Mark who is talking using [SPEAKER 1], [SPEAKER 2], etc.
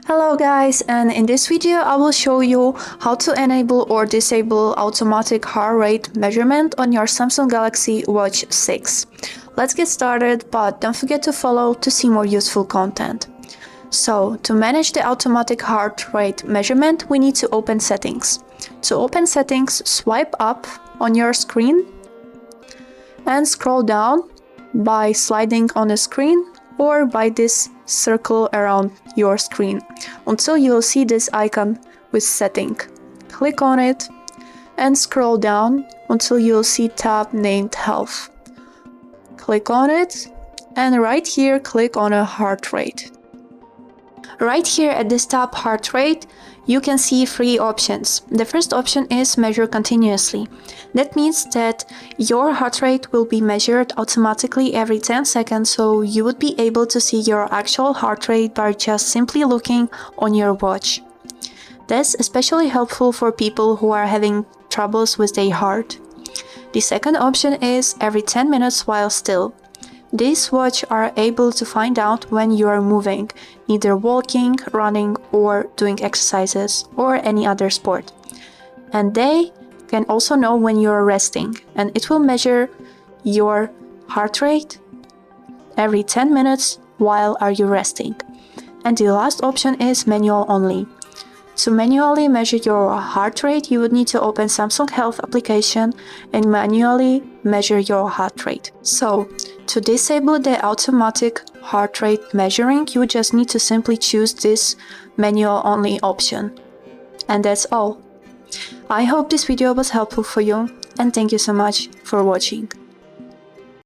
[SPEAKER 1] Hello guys, and in this video I will show you how to enable or disable automatic heart rate measurement on your Samsung Galaxy Watch 6. Let's get started, but don't forget to follow to see more useful content. So, to manage the automatic heart rate measurement, we need to open settings. To open settings, swipe up on your screen and scroll down by sliding on the screen or by this circle around your screen until you will see this icon with setting. Click on it and scroll down until you will see tab named Health. Click on it and right here click on a heart rate. Right here at this tab heart rate, you can see three options. The first option is measure continuously. That means that your heart rate will be measured automatically every 10 seconds, so you would be able to see your actual heart rate by just simply looking on your watch. That's especially helpful for people who are having troubles with their heart. The second option is every 10 minutes while still. These watches are able to find out when you are moving, either walking, running, or doing exercises, or any other sport. And they can also know when you are resting, and it will measure your heart rate every 10 minutes while are you resting. And the last option is manual only. To manually measure your heart rate, you would need to open Samsung Health application and manually measure your heart rate. So, to disable the automatic heart rate measuring, you just need to simply choose this manual only option. And that's all. I hope this video was helpful for you, and thank you so much for watching.